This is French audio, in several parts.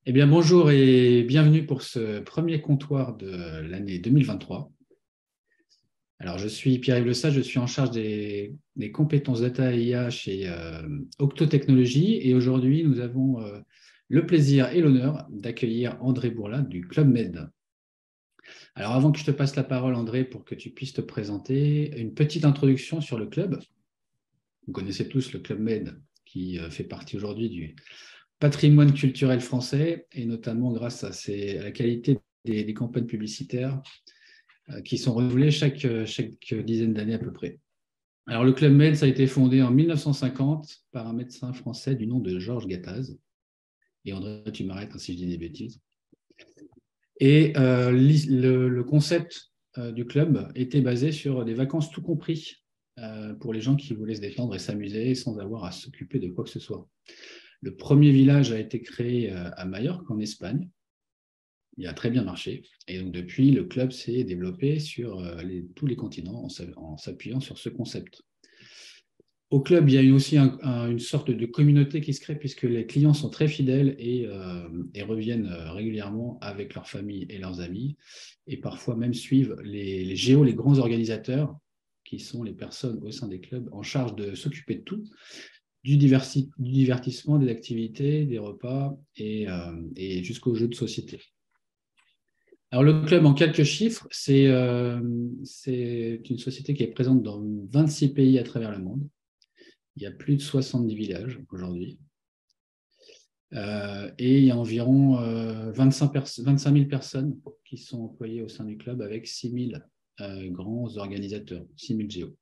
Eh bien, bonjour et bienvenue pour ce premier comptoir de l'année 2023. Alors, je suis Pierre-Yves Le Sage, je suis en charge des compétences data et IA chez Octo Technologies et aujourd'hui, nous avons le plaisir et l'honneur d'accueillir André Bourla du Club Med. Alors, avant que je te passe la parole, André, pour que tu puisses te présenter, une petite introduction sur le club. Vous connaissez tous le Club Med qui fait partie aujourd'hui du patrimoine culturel français et notamment grâce à la qualité des campagnes publicitaires qui sont renouvelées chaque dizaine d'années à peu près. Alors, le Club Med, ça a été fondé en 1950 par un médecin français du nom de Georges Gattaz. Et André, tu m'arrêtes si je dis des bêtises. Et le concept du club était basé sur des vacances tout compris pour les gens qui voulaient se détendre et s'amuser sans avoir à s'occuper de quoi que ce soit. Le premier village a été créé à Majorque, en Espagne. Il a très bien marché. Et donc, depuis, le club s'est développé sur tous les continents en s'appuyant sur ce concept. Au club, il y a aussi une sorte de communauté qui se crée puisque les clients sont très fidèles et reviennent régulièrement avec leur famille et leurs amis et parfois même suivent les géos, les grands organisateurs qui sont les personnes au sein des clubs en charge de s'occuper de tout, du divertissement, des activités, des repas et jusqu'aux jeux de société. Alors, le club, en quelques chiffres, c'est une société qui est présente dans 26 pays à travers le monde. Il y a plus de 70 villages aujourd'hui. Et il y a environ 25 000 personnes qui sont employées au sein du club avec 6 000 grands organisateurs, 6 000 géos.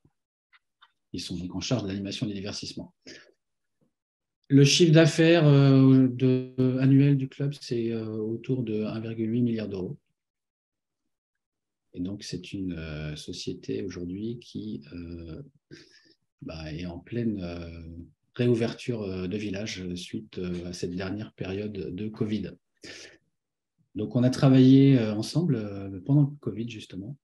Ils sont donc en charge de l'animation et du divertissement. Le chiffre d'affaires annuel du club, c'est autour de 1,8 milliard d'euros. Et donc, c'est une société aujourd'hui qui est en pleine réouverture de village suite à cette dernière période de Covid. Donc, on a travaillé ensemble pendant le Covid, justement,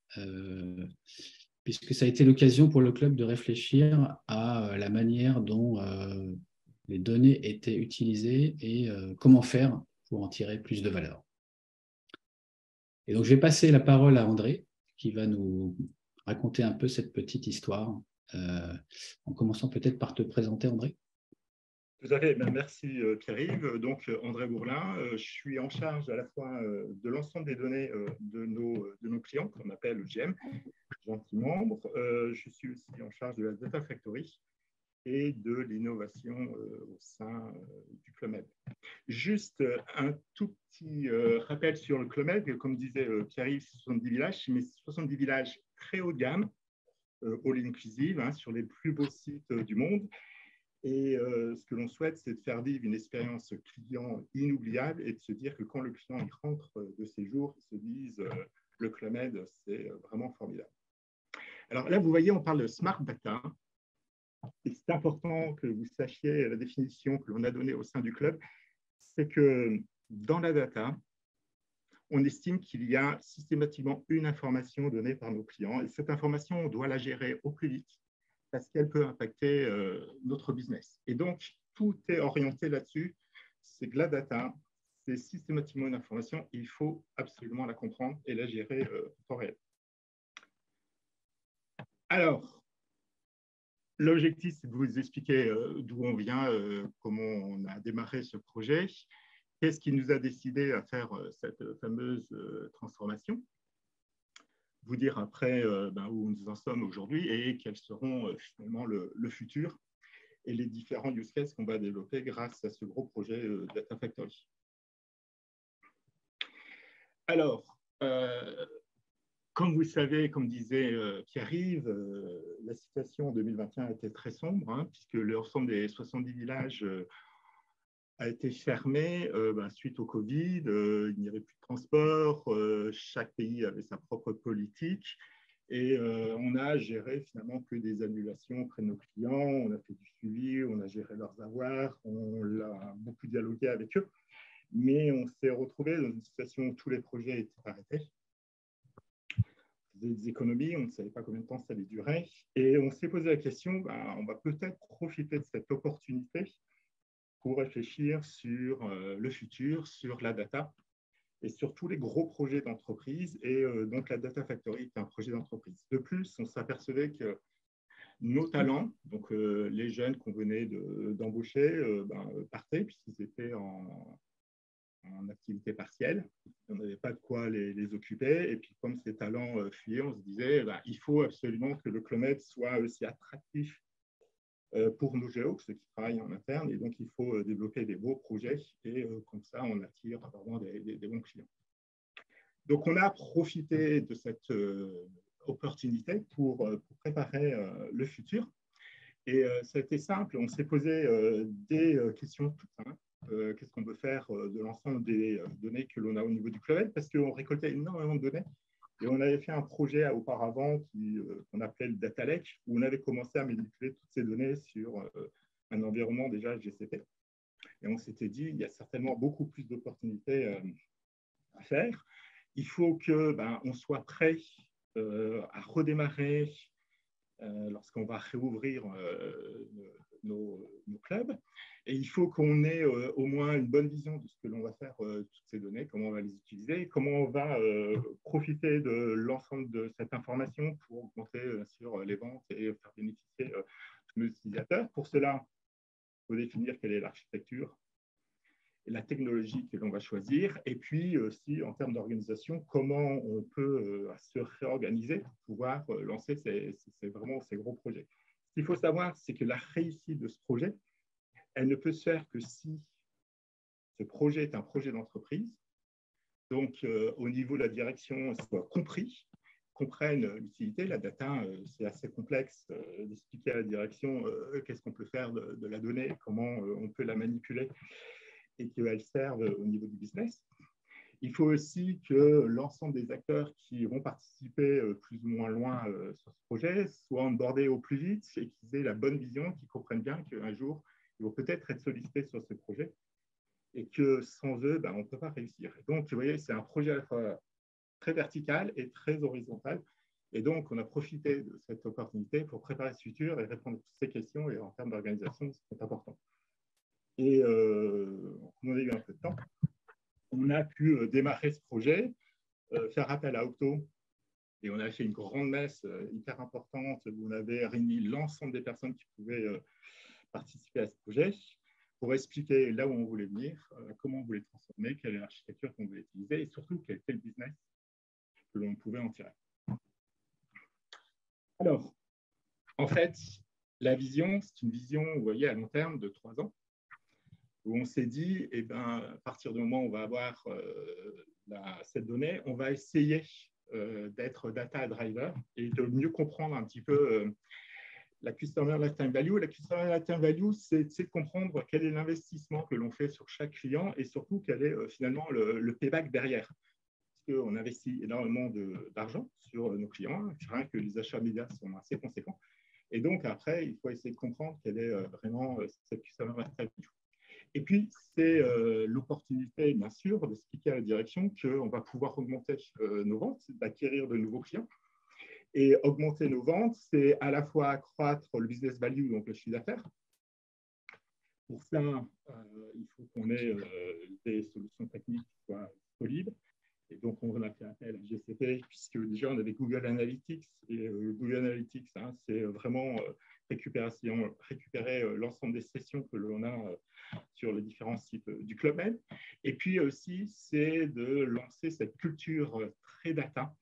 puisque ça a été l'occasion pour le club de réfléchir à la manière dont les données étaient utilisées et comment faire pour en tirer plus de valeur. Et donc, je vais passer la parole à André, qui va nous raconter un peu cette petite histoire, en commençant peut-être par te présenter, André. Tout à fait. Merci Pierre-Yves. Donc André Bourlin, je suis en charge à la fois de l'ensemble des données de nos clients, qu'on appelle GM, gentils membres. Je suis aussi en charge de la Data Factory et de l'innovation au sein du Club Med. Juste un tout petit rappel sur le Club Med. Comme disait Pierre-Yves, 70 villages, mais 70 villages très haut de gamme, all inclusive, sur les plus beaux sites du monde. Et ce que l'on souhaite, c'est de faire vivre une expérience client inoubliable et de se dire que quand le client il rentre de séjour, il se dise le Club Med, c'est vraiment formidable. Alors là, vous voyez, on parle de Smart Data. Et c'est important que vous sachiez la définition que l'on a donnée au sein du club. C'est que dans la data, on estime qu'il y a systématiquement une information donnée par nos clients. Et cette information, on doit la gérer au plus vite parce qu'elle peut impacter notre business. Et donc, tout est orienté là-dessus. C'est que la data, c'est systématiquement une information. Il faut absolument la comprendre et la gérer en temps réel. Alors, l'objectif, c'est de vous expliquer d'où on vient, comment on a démarré ce projet, qu'est-ce qui nous a décidé à faire cette fameuse transformation, vous dire après où nous en sommes aujourd'hui et quels seront finalement le futur et les différents use cases qu'on va développer grâce à ce gros projet Data Factory. Alors, comme vous le savez, comme disait Pierre-Yves, la situation en 2021 était très sombre, puisque l'ensemble des 70 villages a été fermé suite au Covid. Il n'y avait plus de transport, chaque pays avait sa propre politique. Et on a géré finalement que des annulations auprès de nos clients, on a fait du suivi, on a géré leurs avoirs, on a beaucoup dialogué avec eux. Mais on s'est retrouvé dans une situation où tous les projets étaient arrêtés. Des économies, on ne savait pas combien de temps ça allait durer. Et on s'est posé la question, on va peut-être profiter de cette opportunité pour réfléchir sur le futur, sur la data et sur tous les gros projets d'entreprise. Et donc, la Data Factory est un projet d'entreprise. De plus, on s'apercevait que nos talents, donc les jeunes qu'on venait d'embaucher, partaient puisqu'ils étaient en activité partielle. On n'avait pas de quoi les occuper. Et puis, comme ces talents fuyaient, on se disait il faut absolument que le Clomède soit aussi attractif pour nos géos, ceux qui travaillent en interne. Et donc, il faut développer des beaux projets. Et comme ça, on attire vraiment des bons clients. Donc, on a profité de cette opportunité pour préparer le futur. Et ça a été simple. On s'est posé des questions toutes simples. Qu'est-ce qu'on peut faire de l'ensemble des données que l'on a au niveau du Clomède, parce qu'on récoltait énormément de données. Et on avait fait un projet auparavant qu'on appelait le Data Lake, où on avait commencé à manipuler toutes ces données sur un environnement déjà GCP. Et on s'était dit, il y a certainement beaucoup plus d'opportunités à faire. Il faut qu'on soit prêt à redémarrer lorsqu'on va réouvrir nos clubs. Et il faut qu'on ait au moins une bonne vision de ce que l'on va faire toutes ces données, comment on va les utiliser, comment on va profiter de l'ensemble de cette information pour augmenter sur les ventes et faire bénéficier tous nos utilisateurs. Pour cela, il faut définir quelle est l'architecture et la technologie que l'on va choisir, et puis aussi en termes d'organisation, comment on peut se réorganiser pour pouvoir lancer vraiment ces gros projets. Ce qu'il faut savoir, c'est que la réussite de ce projet, elle ne peut se faire que si ce projet est un projet d'entreprise. Donc, au niveau de la direction, soit compris, comprennent l'utilité. La data, c'est assez complexe d'expliquer à la direction qu'est-ce qu'on peut faire de la donnée, comment on peut la manipuler et qu'elle serve au niveau du business. Il faut aussi que l'ensemble des acteurs qui vont participer plus ou moins loin sur ce projet soient onboardés au plus vite et qu'ils aient la bonne vision, qu'ils comprennent bien qu'un jour, ils vont peut-être être sollicités sur ce projet et que sans eux, on ne peut pas réussir. Donc, vous voyez, c'est un projet à la fois très vertical et très horizontal. Et donc, on a profité de cette opportunité pour préparer ce futur et répondre à toutes ces questions. Et en termes d'organisation, c'est important. Et on a eu un peu de temps. On a pu démarrer ce projet, faire appel à Octo. Et on a fait une grande messe hyper importante où on avait réuni l'ensemble des personnes qui pouvaient participer à ce projet pour expliquer là où on voulait venir, comment on voulait transformer, quelle est l'architecture qu'on voulait utiliser et surtout quel était le business que l'on pouvait en tirer. Alors, en fait, la vision, c'est une vision, vous voyez, à long terme de 3 ans, où on s'est dit, à partir du moment où on va avoir cette donnée, on va essayer d'être data driver et de mieux comprendre un petit peu la Customer Lifetime Value. La Customer Lifetime Value, c'est de comprendre quel est l'investissement que l'on fait sur chaque client et surtout quel est finalement le payback derrière. Parce qu'on investit énormément d'argent sur nos clients, rien que les achats médias sont assez conséquents. Et donc, après, il faut essayer de comprendre quelle est vraiment cette Customer Lifetime Value. Et puis, c'est l'opportunité, bien sûr, d'expliquer à la direction qu'on va pouvoir augmenter nos ventes, d'acquérir de nouveaux clients. Et augmenter nos ventes, c'est à la fois accroître le business value, donc le chiffre d'affaires. Pour ça, il faut qu'on ait des solutions techniques qui soient solides. Et donc, on a fait appel à GCP, puisque déjà, on avait Google Analytics. Et Google Analytics, c'est vraiment récupérer l'ensemble des sessions que l'on a sur les différents sites du Club Med. Et puis aussi, c'est de lancer cette culture très data,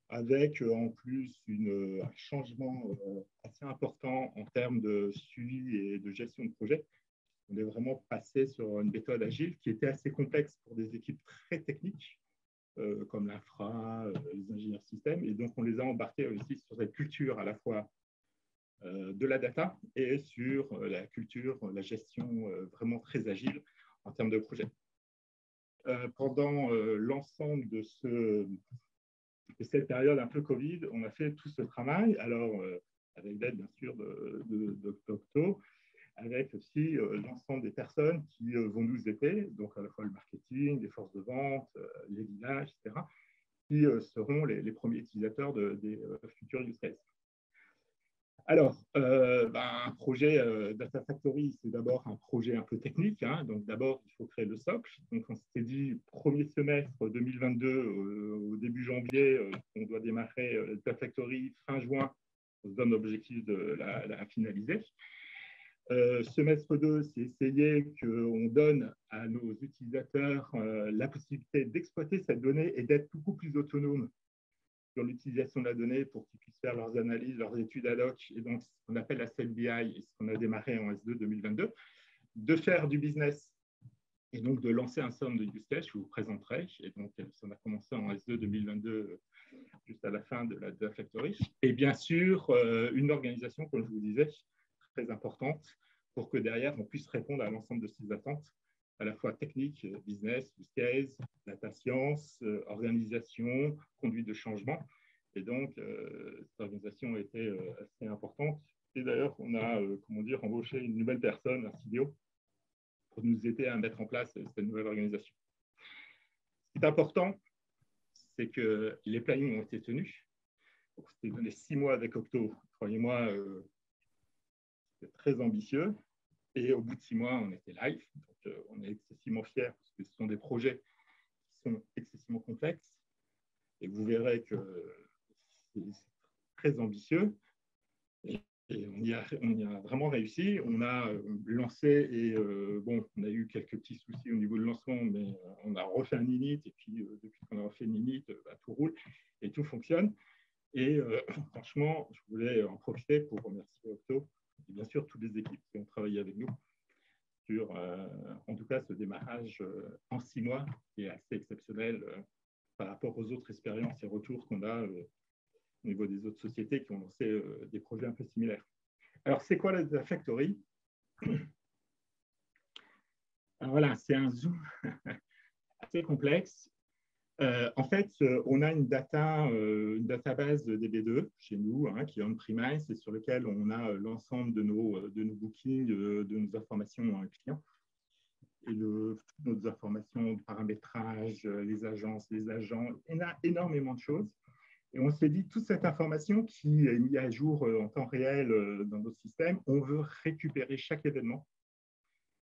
avec en plus un changement assez important en termes de suivi et de gestion de projet. On est vraiment passé sur une méthode agile qui était assez complexe pour des équipes très techniques, comme l'infra, les ingénieurs systèmes. Et donc, on les a embarqués aussi sur cette culture à la fois de la data et sur la culture, la gestion vraiment très agile en termes de projet. Pendant l'ensemble de cette période un peu Covid, on a fait tout ce travail, alors avec l'aide bien sûr d'Octo, avec aussi l'ensemble des personnes qui vont nous aider, donc à la fois le marketing, les forces de vente, les villages, etc., qui seront les premiers utilisateurs des futurs use cases. Alors, un projet Data Factory, c'est d'abord un projet un peu technique. Hein. Donc, d'abord, il faut créer le socle. Donc, on s'était dit, premier semestre 2022, au début janvier, on doit démarrer Data Factory fin juin. On se donne l'objectif de la finaliser. Semestre 2, c'est essayer qu'on donne à nos utilisateurs la possibilité d'exploiter cette donnée et d'être beaucoup plus autonomes sur l'utilisation de la donnée pour qu'ils puissent faire leurs analyses, leurs études ad hoc, et donc ce qu'on appelle la self-BI, et ce qu'on a démarré en S2 2022, de faire du business et donc de lancer un certain nombre de use cases, je vous présenterai. Et donc, ça a commencé en S2 2022, juste à la fin de la Factory. Et bien sûr, une organisation, comme je vous disais, très importante pour que derrière, on puisse répondre à l'ensemble de ces attentes, à la fois technique, business, use case, data science, organisation, conduite de changement. Et donc, cette organisation était assez importante. Et d'ailleurs, on a, comment dire, embauché une nouvelle personne, un CDO, pour nous aider à mettre en place cette nouvelle organisation. Ce qui est important, c'est que les plannings ont été tenus. C'était donné 6 mois avec Octo. Croyez-moi, c'était très ambitieux. Et au bout de 6 mois, on était live. Donc, on est excessivement fiers parce que ce sont des projets qui sont excessivement complexes. Et vous verrez que c'est très ambitieux. Et on y a vraiment réussi. On a lancé et bon, on a eu quelques petits soucis au niveau de lancement, mais on a refait un init. Et puis, depuis qu'on a refait un init, tout roule et tout fonctionne. Et franchement, je voulais en profiter pour remercier Octo et bien sûr toutes les équipes qui ont travaillé avec nous sur, en tout cas, ce démarrage en 6 mois qui est assez exceptionnel par rapport aux autres expériences et retours qu'on a au niveau des autres sociétés qui ont lancé des projets un peu similaires. Alors, c'est quoi la Data Factory? Alors voilà, c'est un zoom assez complexe. En fait, on a une database de DB2 chez nous, hein, qui est on-premise et sur lequel on a l'ensemble de nos bookings, de nos informations clients et toutes nos informations de paramétrage, les agences, les agents. On a énormément de choses. Et on s'est dit, toute cette information qui est mise à jour en temps réel dans nos systèmes, on veut récupérer chaque événement.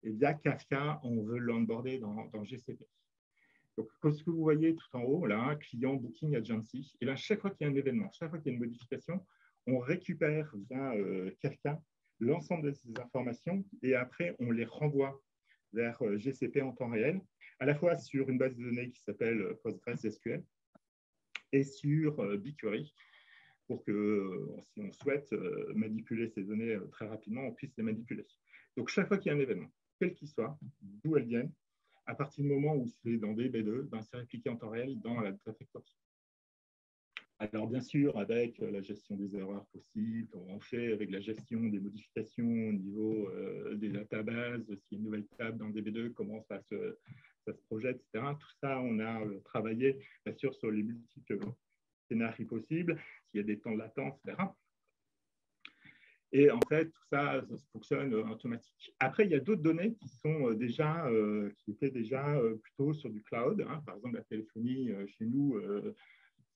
Et via Kafka, on veut l'onboarder dans GCP. Donc, ce que vous voyez tout en haut, là, client, booking, agency, et là, chaque fois qu'il y a un événement, chaque fois qu'il y a une modification, on récupère via Kafka l'ensemble de ces informations et après, on les renvoie vers GCP en temps réel, à la fois sur une base de données qui s'appelle PostgreSQL et sur BigQuery, pour que, si on souhaite manipuler ces données très rapidement, on puisse les manipuler. Donc, chaque fois qu'il y a un événement, quel qu'il soit, d'où elle vienne, à partir du moment où c'est dans DB2, ben, c'est répliqué en temps réel dans la Data Factory. Alors, bien sûr, avec la gestion des erreurs possibles, on fait avec la gestion des modifications au niveau des databases, s'il y a une nouvelle table dans DB2, comment ça se projette, etc. Tout ça, on a travaillé, bien sûr, sur les multiples scénarios possibles, s'il y a des temps de latence, etc. Et en fait, tout ça, ça fonctionne automatique. Après, il y a d'autres données qui sont qui étaient déjà plutôt sur du cloud. Hein. Par exemple, la téléphonie chez nous,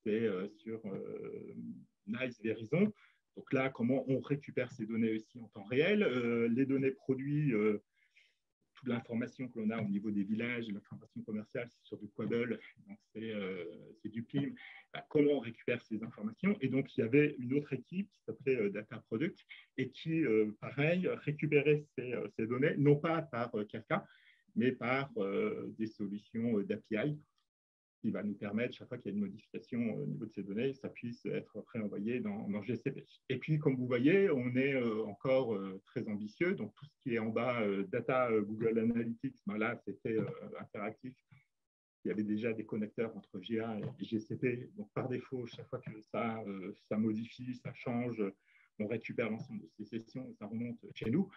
c'est sur Nice Verizon. Donc là, comment on récupère ces données aussi en temps réel. Les données produits, toute l'information que l'on a au niveau des villages, l'information commerciale, c'est sur du Quadle, donc c'est du PIM. Comment on récupère ces informations? Et donc, il y avait une autre équipe qui s'appelait Data Product et qui, pareil, récupérait ces données, non pas par Kafka, mais par des solutions d'API qui va nous permettre, chaque fois qu'il y a une modification au niveau de ces données, ça puisse être préenvoyé dans GCP. Et puis, comme vous voyez, on est encore très ambitieux. Donc, tout ce qui est en bas, data, Google Analytics, ben là, c'était interactif. Il y avait déjà des connecteurs entre GA et GCP. Donc, par défaut, chaque fois que ça modifie, ça change, on récupère l'ensemble de ces sessions et ça remonte chez nous.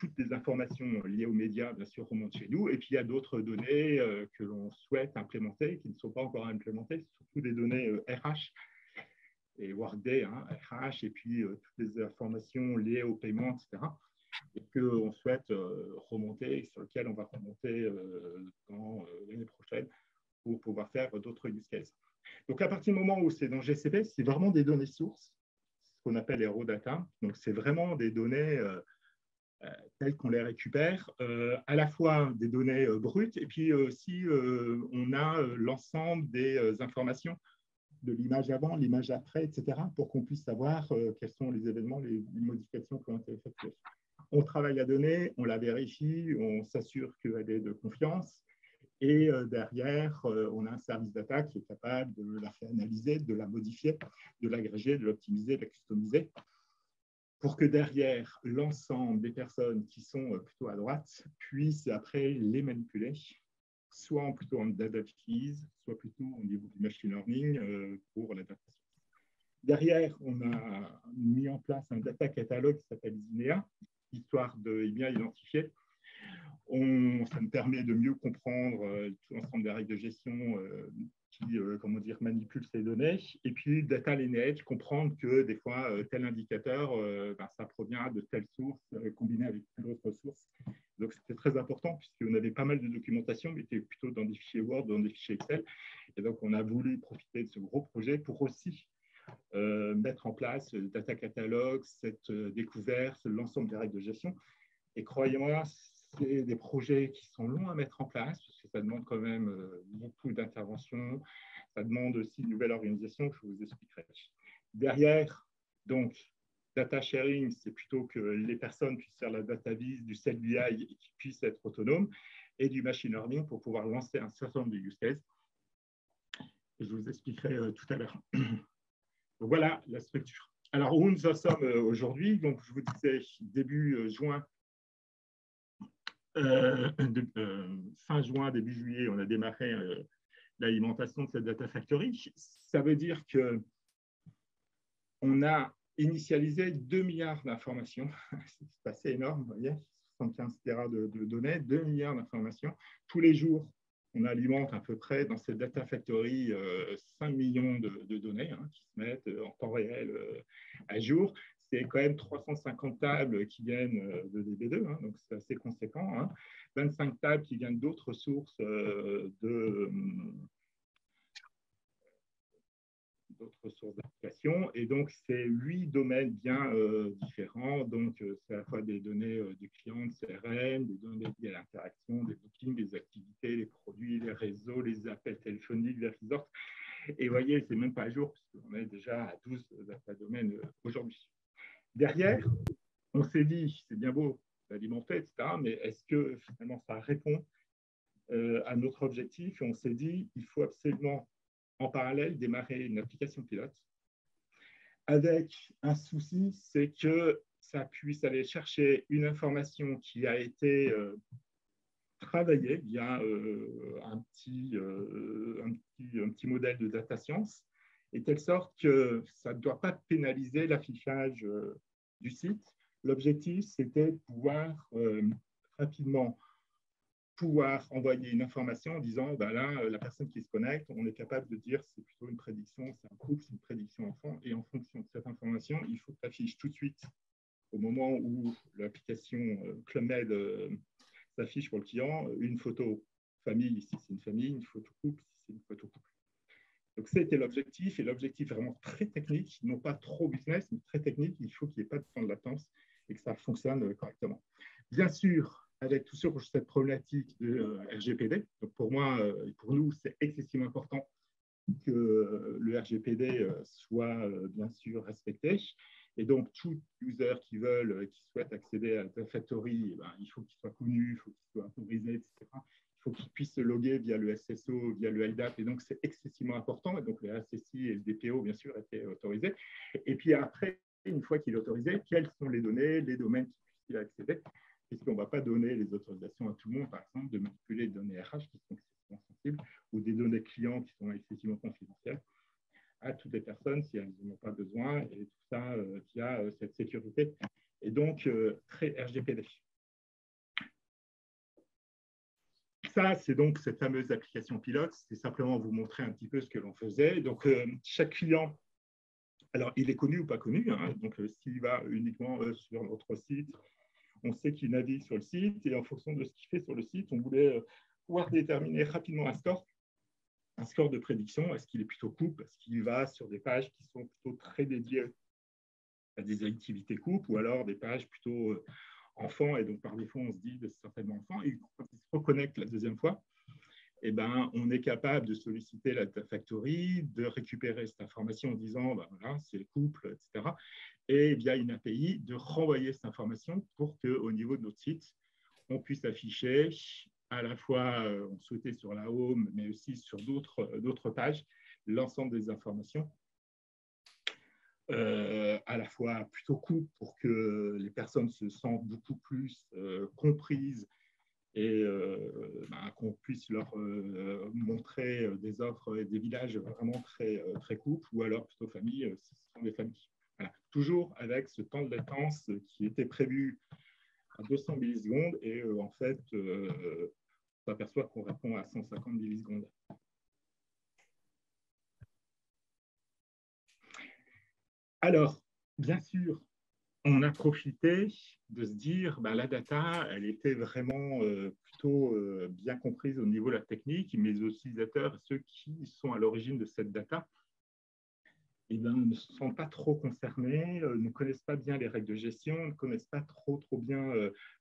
Toutes les informations liées aux médias, bien sûr, remontent chez nous. Et puis, il y a d'autres données que l'on souhaite implémenter, qui ne sont pas encore implémentées, surtout des données RH et Workday, hein, RH, et puis toutes les informations liées au paiement, etc. Et qu'on souhaite remonter, sur lesquelles on va remonter dans l'année prochaine pour pouvoir faire d'autres use cases. Donc, à partir du moment où c'est dans GCP, c'est vraiment des données sources, qu'on appelle les raw data. Donc, c'est vraiment des données telles qu'on les récupère, à la fois des données brutes, et puis aussi on a l'ensemble des informations de l'image avant, l'image après, etc., pour qu'on puisse savoir quels sont les événements, les modifications qui ont été effectuées. On travaille la donnée, on la vérifie, on s'assure qu'elle est de confiance, et derrière, on a un service data qui est capable de la faire analyser, de la modifier, de l'agréger, de l'optimiser, de la customiser, pour que derrière, l'ensemble des personnes qui sont plutôt à droite puissent après les manipuler, soit plutôt en data fees, soit plutôt au niveau du machine learning pour la data science. Derrière, on a mis en place un data catalogue qui s'appelle Zinea, histoire de bien identifier. Ça me permet de mieux comprendre tout l'ensemble des règles de gestion qui manipulent ces données. Et puis, data lineage, comprendre que des fois, tel indicateur, ça provient de telle source combiné avec telle autre source. Donc, c'était très important puisqu'on avait pas mal de documentation, mais c'était plutôt dans des fichiers Word, dans des fichiers Excel. Et donc, on a voulu profiter de ce gros projet pour aussi mettre en place le data catalogue, cette découverte, l'ensemble des règles de gestion. Et croyez-moi, c'est des projets qui sont longs à mettre en place, parce que ça demande quand même beaucoup d'interventions. Ça demande aussi une nouvelle organisation que je vous expliquerai. Derrière, donc, data sharing, c'est plutôt que les personnes puissent faire la data vis, du self-BI et qu'ils puissent être autonomes, et du machine learning pour pouvoir lancer un certain nombre de use cases. Et je vous expliquerai tout à l'heure. Donc, voilà la structure. Alors, où nous en sommes aujourd'hui? Donc, je vous disais, début juin, fin juin, début juillet, on a démarré l'alimentation de cette data factory. Ça veut dire qu'on a initialisé 2 milliards d'informations. C'est assez énorme, vous voyez, 75 Tera de données, 2 milliards d'informations. Tous les jours, on alimente à peu près dans cette data factory 5 millions de données qui se mettent en temps réel à jour. C'est quand même 350 tables qui viennent de DB2, donc c'est assez conséquent. 25 tables qui viennent d'autres sources d'applications. Et donc, c'est 8 domaines bien différents. Donc, c'est à la fois des données du client, de CRM, des données liées à l'interaction, des bookings, des activités, les produits, les réseaux, les appels téléphoniques, les resorts. Et vous voyez, c'est même pas à jour, puisqu'on est déjà à 12 data domaines aujourd'hui. Derrière, on s'est dit, c'est bien beau d'alimenter, etc., mais est-ce que finalement ça répond à notre objectif? Et on s'est dit, il faut absolument en parallèle démarrer une application pilote avec un souci, c'est que ça puisse aller chercher une information qui a été travaillée via un petit modèle de data science, et telle sorte que ça ne doit pas pénaliser l'affichage du site. L'objectif, c'était de pouvoir rapidement envoyer une information en disant, là, la personne qui se connecte, on est capable de dire c'est plutôt une prédiction, c'est un couple, c'est une prédiction enfant, et en fonction de cette information, il faut que tu affiches tout de suite, au moment où l'application ClubMed s'affiche pour le client, une photo famille, si c'est une famille, une photo couple, si c'est une photo couple. Donc, c'était l'objectif, et l'objectif vraiment très technique, non pas trop business, mais très technique. Il faut qu'il n'y ait pas de temps de latence et que ça fonctionne correctement. Bien sûr, avec tout sur cette problématique de RGPD, donc pour moi, pour nous, c'est excessivement important que le RGPD soit bien sûr respecté. Et donc, tout user qui souhaite accéder à la Factory, il faut qu'il soit connu, il faut qu'il soit autorisé, etc. Il faut qu'il puisse se loguer via le SSO, via le LDAP, et donc c'est excessivement important. Et donc, le RSSI et le DPO, bien sûr, étaient autorisés. Et puis après, une fois qu'il est autorisé, quelles sont les données, les domaines qui puissent y accéder, puisqu'on ne va pas donner les autorisations à tout le monde, par exemple, de manipuler les données RH qui sont excessivement sensibles, ou des données clients qui sont excessivement confidentielles, à toutes les personnes si elles n'en ont pas besoin, et tout ça via cette sécurité. Et donc, très RGPD. Ça, c'est donc cette fameuse application pilote. C'est simplement vous montrer un petit peu ce que l'on faisait. Donc, chaque client, alors il est connu ou pas connu, donc s'il va uniquement sur notre site, on sait qu'il navigue sur le site, et en fonction de ce qu'il fait sur le site, on voulait pouvoir déterminer rapidement un score de prédiction. Est-ce qu'il est plutôt couple? Est-ce qu'il va sur des pages qui sont plutôt très dédiées des activités couples, ou alors des pages plutôt enfants, et donc par défaut, on se dit c'est certainement enfant. Et quand ils se reconnectent la deuxième fois, eh ben, on est capable de solliciter la Data Factory, de récupérer cette information en disant ben voilà, c'est le couple, etc. Et via une API, de renvoyer cette information pour qu'au niveau de notre site, on puisse afficher à la fois, on souhaitait sur la home, mais aussi sur d'autres pages, l'ensemble des informations. À la fois plutôt cool pour que les personnes se sentent beaucoup plus comprises et qu'on puisse leur montrer des offres et des villages vraiment très cool, ou alors plutôt famille, ce sont des familles. Voilà. Toujours avec ce temps de latence qui était prévu à 200 millisecondes et en fait, on s'aperçoit qu'on répond à 150 millisecondes. Alors, bien sûr, on a profité de se dire la data, elle était vraiment plutôt bien comprise au niveau de la technique, mais les utilisateurs, ceux qui sont à l'origine de cette data, ne sont pas trop concernés, ne connaissent pas bien les règles de gestion, ne connaissent pas trop bien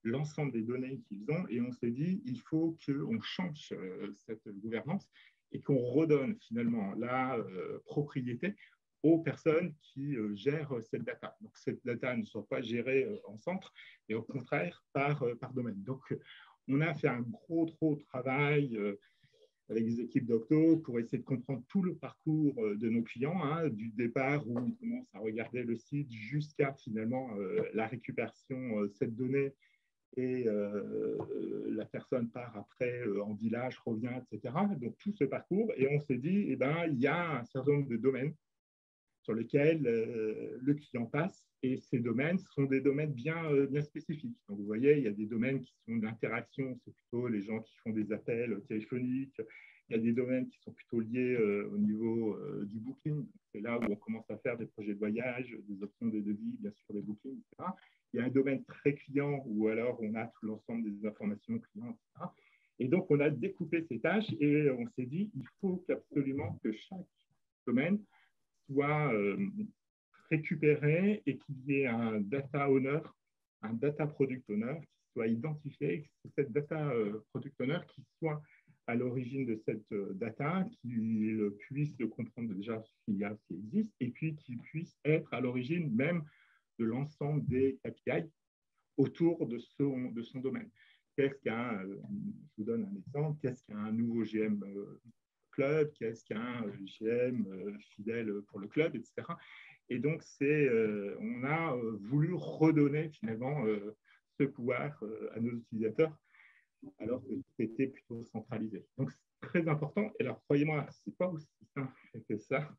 l'ensemble des données qu'ils ont. Et on s'est dit, il faut qu'on change cette gouvernance et qu'on redonne finalement la propriété aux personnes qui gèrent cette data. Donc, cette data ne soit pas gérée en centre, mais au contraire par domaine. Donc, on a fait un gros travail avec des équipes d'Octo pour essayer de comprendre tout le parcours de nos clients, hein, du départ où ils commencent à regarder le site jusqu'à finalement la récupération de cette donnée et la personne part après en village, revient, etc. Donc tout ce parcours, et on s'est dit, il y a un certain nombre de domaines sur lesquels le client passe, et ces domaines sont des domaines bien spécifiques. Donc vous voyez, il y a des domaines qui sont d'interaction, c'est plutôt les gens qui font des appels téléphoniques. Il y a des domaines qui sont plutôt liés au niveau du booking. C'est là où on commence à faire des projets de voyage, des options de devis, bien sûr des bookings, etc. Il y a un domaine très client où alors on a tout l'ensemble des informations clients, etc. Et donc on a découpé ces tâches et on s'est dit, il faut absolument que chaque domaine soit récupéré et qu'il y ait un data owner, un data product owner qui soit identifié, que cette data product owner qui soit à l'origine de cette data, qu'il puisse comprendre déjà ce qu'il y a, ce qui existe, et puis qu'il puisse être à l'origine même de l'ensemble des KPI autour de son domaine. Qu'est-ce qu'un, je vous donne un exemple, qu'est-ce qu'un nouveau GM club, qu'est-ce qu'un GM fidèle pour le club, etc. Et donc, on a voulu redonner finalement ce pouvoir à nos utilisateurs, alors que c'était plutôt centralisé. Donc, c'est très important. Et alors, croyez-moi, ce n'est pas aussi simple que ça.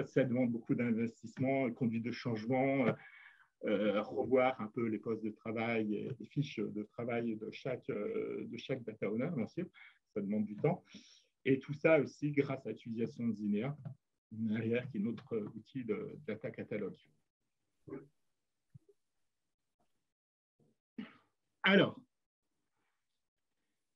Ça demande beaucoup d'investissement, conduite de changement, revoir un peu les postes de travail et les fiches de travail de chaque data owner, bien sûr. Ça demande du temps. Et tout ça aussi grâce à l'utilisation de Zinea, derrière qui est notre outil de data catalogue. Alors,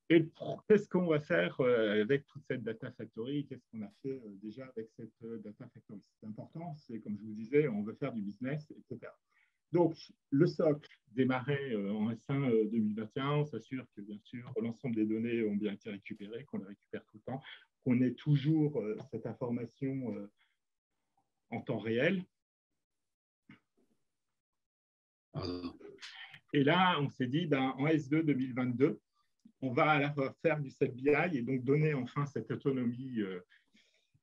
qu'est-ce qu'on va faire avec toute cette data factory? Qu'est-ce qu'on a fait déjà avec cette data factory? C'est important, c'est comme je vous disais, on veut faire du business, etc. Donc, le socle démarrait en S1 2021. On s'assure que, bien sûr, l'ensemble des données ont bien été récupérées, qu'on les récupère tout le temps, qu'on ait toujours cette information en temps réel. Et là, on s'est dit, en S2 2022, on va à la fois faire du SET-BI et donc donner enfin cette autonomie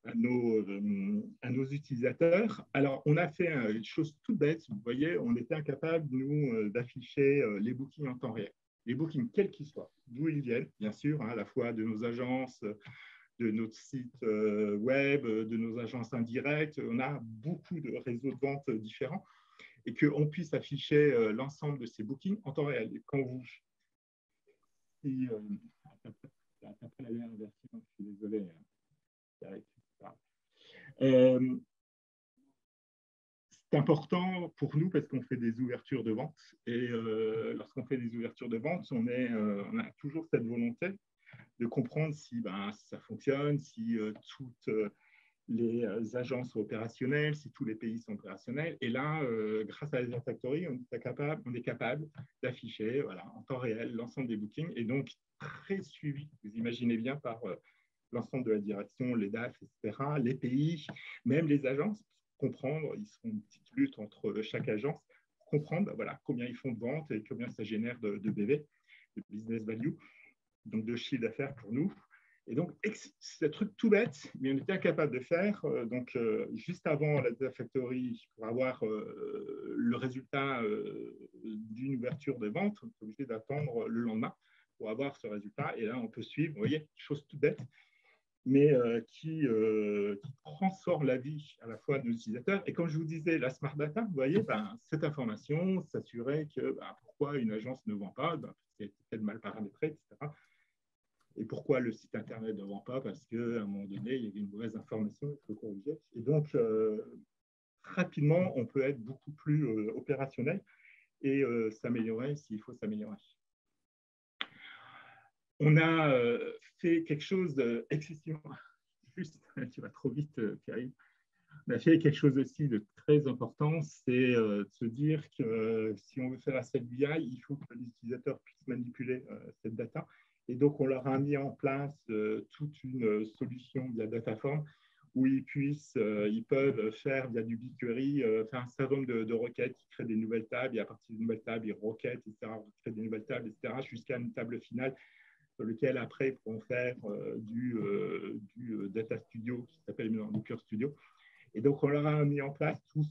à nos utilisateurs. Alors, on a fait une chose toute bête. Vous voyez, on était incapable, nous, d'afficher les bookings en temps réel. Les bookings, quels qu'ils soient, d'où ils viennent, bien sûr, hein, à la fois de nos agences, de notre site web, de nos agences indirectes. On a beaucoup de réseaux de vente différents et qu'on puisse afficher l'ensemble de ces bookings en temps réel. Et quand vous... après la dernière version, je suis désolé. C'est important pour nous parce qu'on fait des ouvertures de vente et lorsqu'on fait des ouvertures de vente, on a toujours cette volonté de comprendre si ça fonctionne, si toutes les agences opérationnelles, si tous les pays sont opérationnels. Et là, grâce à la Data Factory, on est capable d'afficher voilà, en temps réel l'ensemble des bookings et donc très suivi, vous imaginez bien, par l'ensemble de la direction, les DAF, etc., les pays, même les agences, pour comprendre, ils seront une petite lutte entre chaque agence, pour comprendre voilà, combien ils font de ventes et combien ça génère de BV, de business value, donc de chiffre d'affaires pour nous. Et donc, c'est un truc tout bête, mais on était incapable de faire. Donc, juste avant la Data Factory, pour avoir le résultat d'une ouverture de vente, on est obligé d'attendre le lendemain pour avoir ce résultat. Et là, on peut suivre, vous voyez, chose toute bête, mais qui transforme la vie à la fois de nos utilisateurs. Et comme je vous disais, la Smart Data, vous voyez, cette information s'assurait que pourquoi une agence ne vend pas, c'est peut-être mal paramétré, etc. Et pourquoi le site Internet ne vend pas? Parce qu'à un moment donné, il y avait une mauvaise information, il faut corriger. Et donc, rapidement, on peut être beaucoup plus opérationnel et s'améliorer s'il faut s'améliorer. On a fait quelque chose d'excessivement... Juste, tu vas trop vite, Pierre. On a fait quelque chose aussi de très important, c'est de se dire que si on veut faire la cette BI, il faut que les utilisateurs puissent manipuler cette data. Et donc, on leur a mis en place toute une solution via Dataform où ils peuvent faire via du BigQuery, faire un certain nombre de requêtes qui créent des nouvelles tables, et à partir de nouvelles tables, ils requêtent, etc., créent des nouvelles tables, etc., jusqu'à une table finale sur lequel après ils pourront faire du Data Studio qui s'appelle Looker Studio. Et donc, on leur a mis en place toute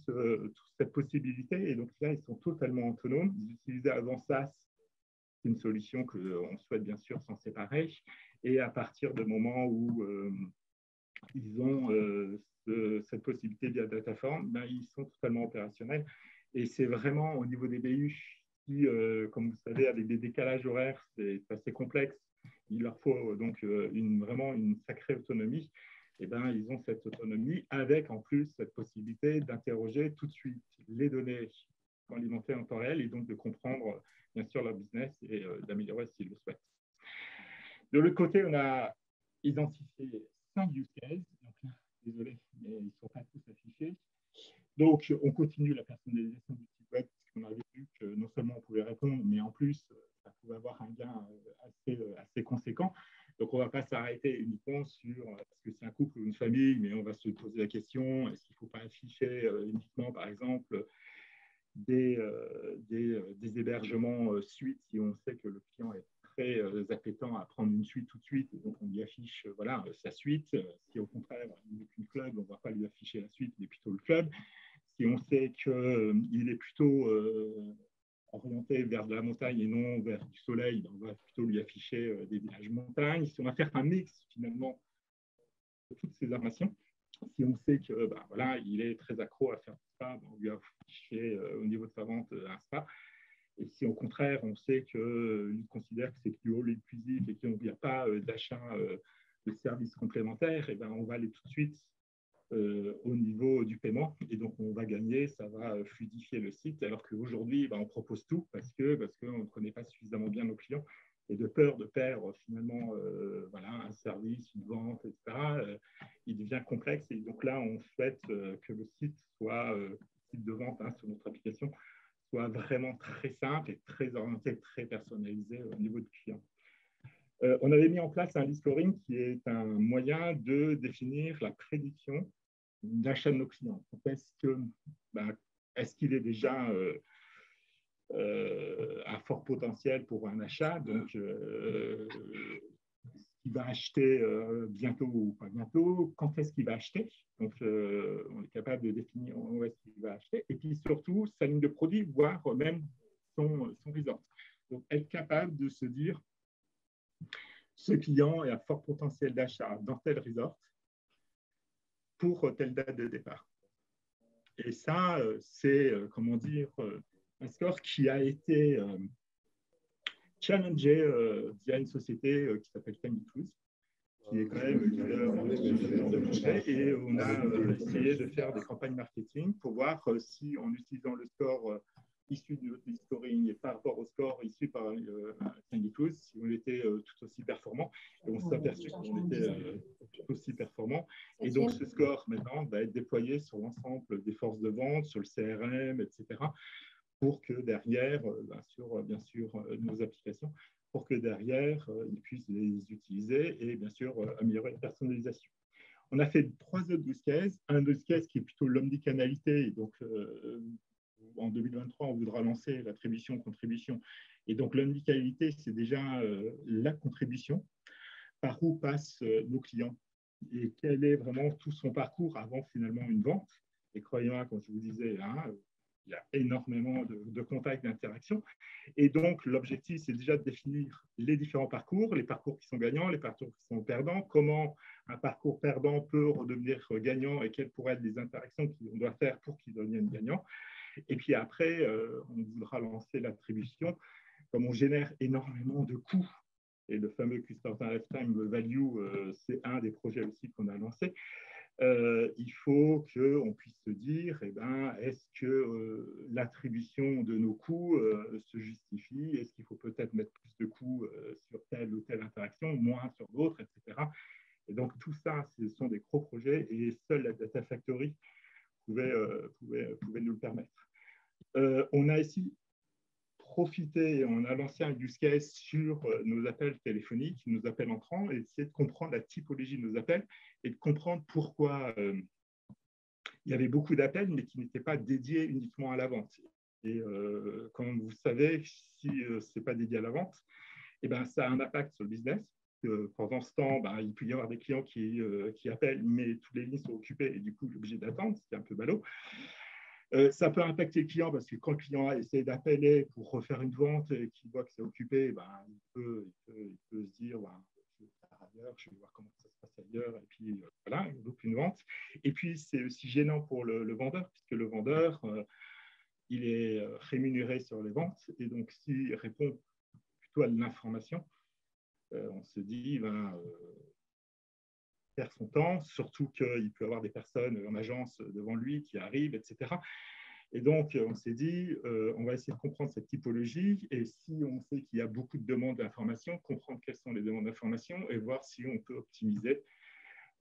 cette possibilité. Et donc, là, ils sont totalement autonomes. Ils utilisaient avant ça une solution qu'on souhaite bien sûr s'en séparer. Et à partir du moment où ils ont cette possibilité via Dataform, ils sont totalement opérationnels. Et c'est vraiment au niveau des BU qui, comme vous savez, avec des décalages horaires, c'est assez complexe. Il leur faut donc vraiment une sacrée autonomie. Eh ben, ils ont cette autonomie avec en plus cette possibilité d'interroger tout de suite les données alimentées en temps réel et donc de comprendre bien sûr leur business et d'améliorer s'ils le souhaitent. De l'autre côté, on a identifié 5 use cases. Donc là, désolé, mais ils ne sont pas tous affichés. Donc, on continue la personnalisation du site web parce qu'on avait vu que non seulement on pouvait répondre, mais en plus, ça pouvait avoir un gain assez conséquent. Donc, on ne va pas s'arrêter uniquement sur est-ce que c'est un couple ou une famille, mais on va se poser la question, est-ce qu'il ne faut pas afficher uniquement, par exemple, des hébergements suite si on sait que le client est très appétant à prendre une suite tout de suite, et donc on lui affiche voilà, sa suite. Si au contraire, il n'est qu'une club, on ne va pas lui afficher la suite, mais plutôt le club. Si on sait qu'il est plutôt orienté vers de la montagne et non vers du soleil, on va plutôt lui afficher des villages montagnes. Si on va faire un mix finalement de toutes ces informations, si on sait que voilà, il est très accro à faire ça, on lui afficher au niveau de sa vente un spa. Et si au contraire, on sait qu'il considère que c'est plus haut inclusif et qu'il n'y a pas d'achat de services complémentaires, et on va aller tout de suite au niveau du paiement. Et donc, on va gagner, ça va fluidifier le site. Alors qu'aujourd'hui, on propose tout parce qu'on ne connaît pas suffisamment bien nos clients. Et de peur de perdre finalement voilà, un service, une vente, etc., il devient complexe. Et donc là, on souhaite que le site soit, site de vente sur notre application, soit vraiment très simple et très orienté, très personnalisé au niveau du client. On avait mis en place un list scoring qui est un moyen de définir la prédiction d'achat de nos clients. Est-ce qu'il est déjà à fort potentiel pour un achat, donc il va acheter bientôt ou pas bientôt, quand est-ce qu'il va acheter, donc on est capable de définir où est-ce qu'il va acheter, et puis surtout sa ligne de produits, voire même son resort. Donc être capable de se dire ce client est à fort potentiel d'achat dans tel resort pour telle date de départ. Et ça, c'est, comment dire, un score qui a été challengé via une société qui s'appelle Timely Cruise, qui est quand même leader dans ce genre de projet. Et on a essayé de faire des campagnes marketing pour voir si, en utilisant le score issus de notre scoring et par rapport au score issu par Candy Cruise, si on était tout aussi performant. Et on s'est aperçu qu'on était tout aussi performant. Et donc, ce score, maintenant, va être déployé sur l'ensemble des forces de vente, sur le CRM, etc., pour que derrière, bien sûr, nos applications, pour que derrière, ils puissent les utiliser et bien sûr, améliorer la personnalisation. On a fait 3 autres use cases. Un use case qui est plutôt l'omnicanalité. Donc, en 2023, on voudra lancer l'attribution-contribution. Et donc, l'omnicanalité, c'est déjà la contribution. Par où passent nos clients et quel est vraiment tout son parcours avant finalement une vente. Et croyez-moi, comme je vous disais, il y a énormément de contacts, d'interactions. Et donc, l'objectif, c'est déjà de définir les différents parcours, les parcours qui sont gagnants, les parcours qui sont perdants, comment un parcours perdant peut redevenir gagnant et quelles pourraient être les interactions qu'on doit faire pour qu'il devienne gagnant. Et puis après, on voudra lancer l'attribution. Comme on génère énormément de coûts, et le fameux Customer Lifetime Value, c'est un des projets aussi qu'on a lancé, il faut qu'on puisse se dire, est-ce que l'attribution de nos coûts se justifie? Est-ce qu'il faut peut-être mettre plus de coûts sur telle ou telle interaction, moins sur d'autres, etc. Et donc, tout ça, ce sont des gros projets et seule la Data Factory pouvait nous le permettre. On a ici profité, on a lancé un use case sur nos appels téléphoniques, nos appels entrants, et essayer de comprendre la typologie de nos appels et de comprendre pourquoi il y avait beaucoup d'appels, mais qui n'étaient pas dédiés uniquement à la vente. Et comme vous savez, si ce n'est pas dédié à la vente, ça a un impact sur le business. Pendant ce temps, il peut y avoir des clients qui appellent, mais toutes les lignes sont occupées et du coup, il est obligé d'attendre, c'est un peu ballot. Ça peut impacter le client parce que quand le client essaie d'appeler pour refaire une vente et qu'il voit que c'est occupé, il peut se dire je vais faire ailleurs, je vais voir comment ça se passe ailleurs, et puis voilà, il loupe une vente. Et puis c'est aussi gênant pour le vendeur, puisque le vendeur, il est rémunéré sur les ventes, et donc s'il répond plutôt à de l'information, on se dit, perd son temps, surtout qu'il peut y avoir des personnes en agence devant lui qui arrivent, etc. Et donc, on s'est dit, on va essayer de comprendre cette typologie et si on sait qu'il y a beaucoup de demandes d'information, comprendre quelles sont les demandes d'information et voir si on peut optimiser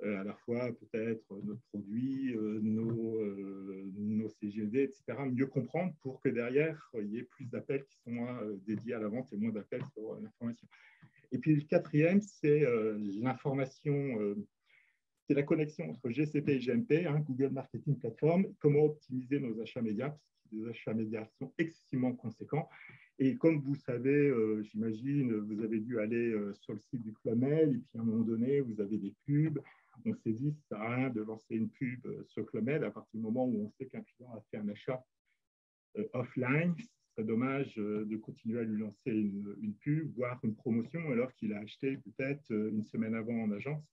à la fois peut-être notre produit, nos CGV, etc. Mieux comprendre pour que derrière, il y ait plus d'appels qui sont dédiés à la vente et moins d'appels sur l'information. Et puis, le quatrième, c'est l'information c'est la connexion entre GCP et GMP, Google Marketing Platform, comment optimiser nos achats médias, parce que les achats médias sont excessivement conséquents. Et comme vous savez, j'imagine, vous avez dû aller sur le site du Club Med, et puis à un moment donné, vous avez des pubs. On s'est dit, ça ne sert à rien de lancer une pub sur Club Med à partir du moment où on sait qu'un client a fait un achat offline. Ce serait dommage de continuer à lui lancer une pub, voire une promotion, alors qu'il a acheté peut-être une semaine avant en agence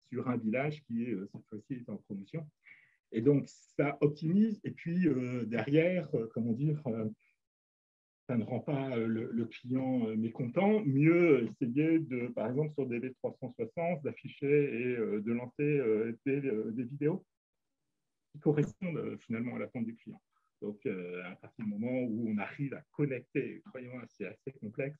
sur un village qui, cette fois-ci, est en promotion. Et donc, ça optimise. Et puis, derrière, comment dire, ça ne rend pas le client mécontent. Mieux essayer, par exemple, sur des V360, d'afficher et de lancer des vidéos qui correspondent finalement à l'attente du client. Donc, à partir du moment où on arrive à connecter, croyez-moi, c'est assez complexe,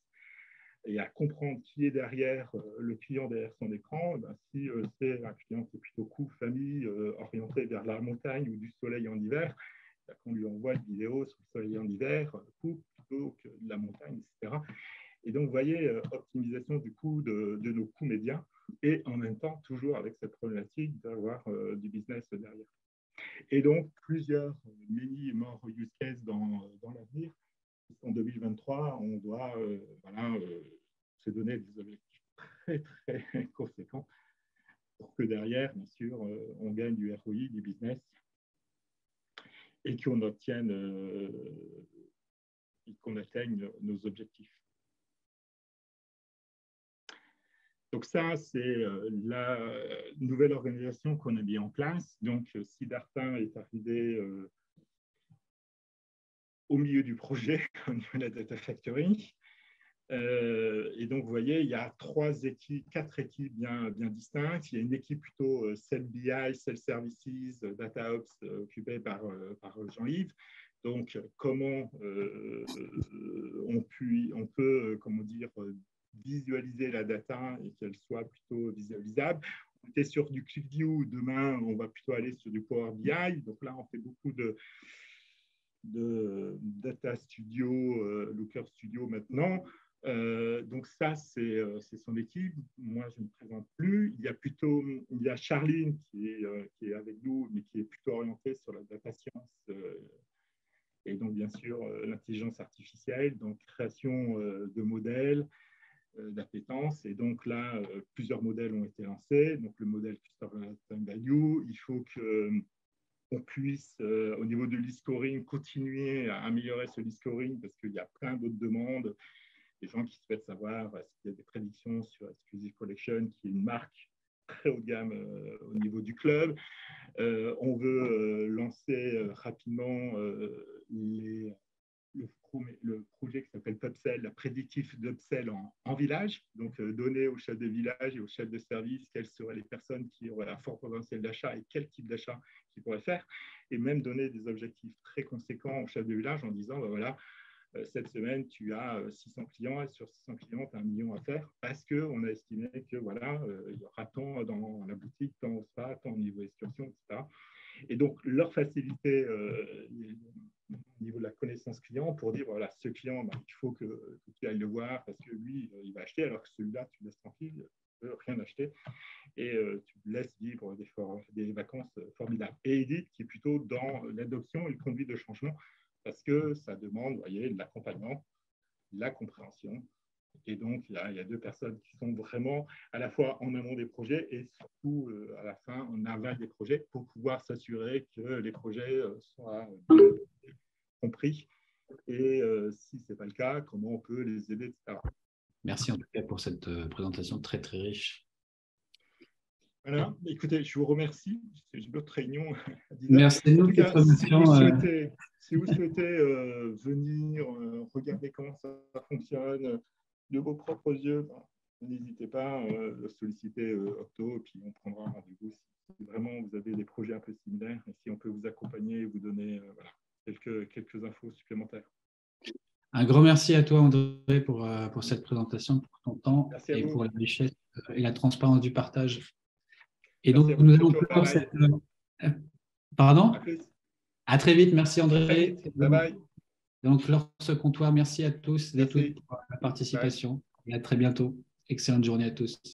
et à comprendre qui est derrière le client derrière son écran, si c'est un client qui est plutôt cool, famille, orienté vers la montagne ou du soleil en hiver, qu'on lui envoie une vidéo sur le soleil en hiver, plutôt que de la montagne, etc. Et donc, vous voyez, optimisation du coût de nos coûts médias et en même temps, toujours avec cette problématique d'avoir du business derrière. Et donc, plusieurs mini-more use cases dans l'avenir. En 2023, on doit se donner des objectifs très, très conséquents pour que derrière, bien sûr, on gagne du ROI, du business et qu'on obtienne et qu'on atteigne nos objectifs. Donc ça, c'est la nouvelle organisation qu'on a mis en place. Donc, Siddhartha est arrivé au milieu du projet au niveau de la Data Factory. Et donc, vous voyez, il y a 4 équipes bien distinctes. Il y a une équipe plutôt Sell BI, Sell Services, DataOps, occupée par Jean-Yves. Donc, comment on peut comment dire, visualiser la data et qu'elle soit plutôt visualisable. On était sur du ClickView, demain, on va plutôt aller sur du Power BI. Donc là, on fait beaucoup de Data Studio, Looker Studio maintenant. Donc ça, c'est son équipe. Moi, je ne me présente plus. Il y a Charline qui est avec nous, mais qui est plutôt orientée sur la data science et donc, bien sûr, l'intelligence artificielle, donc création de modèles, d'appétence. Et donc là, plusieurs modèles ont été lancés. Donc le modèle Customer Lifetime Value, il faut qu'on puisse, au niveau de l'e-scoring, continuer à améliorer ce e-scoring parce qu'il y a plein d'autres demandes. Des gens qui souhaitent savoir s'il y a des prédictions sur Exclusive Collection, qui est une marque très haut de gamme au niveau du club. On veut lancer rapidement le projet qui s'appelle Pubsell, la prédictif d'Upsell en village, donc donner aux chefs de village et aux chefs de service quelles seraient les personnes qui auraient un fort potentiel d'achat et quel type d'achat qu'ils pourraient faire, et même donner des objectifs très conséquents aux chefs de village en disant, ben voilà, cette semaine, tu as 600 clients et sur 600 clients, tu as 1 million à faire parce qu'on a estimé que voilà, il y aura tant dans la boutique, tant au spa, tant au niveau excursion, etc. Et donc, leur faciliter au niveau de la connaissance client pour dire, voilà, ce client, ben, il faut que tu ailles le voir parce que lui, il va acheter, alors que celui-là, tu le laisses tranquille, il ne veut rien acheter. Et tu laisses vivre des vacances formidables. Et Edith, qui est plutôt dans l'adoption et le conduit de changement, parce que ça demande, vous voyez, de l'accompagnement, de la compréhension. Et donc, il y a deux personnes qui sont vraiment à la fois en amont des projets et surtout à la fin en aval des projets pour pouvoir s'assurer que les projets soient compris. Et si ce n'est pas le cas, comment on peut les aider, etc. Merci en tout cas pour cette présentation très, très riche. Voilà, écoutez, je vous remercie. J'ai une autre réunion à 10h. Merci à nous. En tout cas, si vous souhaitez venir regarder comment ça fonctionne de vos propres yeux, n'hésitez pas à solliciter Octo et puis on prendra rendez-vous si vraiment vous avez des projets un peu similaires et si on peut vous accompagner et vous donner voilà, quelques infos supplémentaires. Un grand merci à toi, André, pour cette présentation, pour ton temps et pour la richesse et la transparence du partage. Et donc, nous allons clore cette... Pardon ? À très vite. Merci, André. Bye bye. Donc, clore ce comptoir. Merci à tous et à toutes pour la participation. Bye. Et à très bientôt. Excellente journée à tous.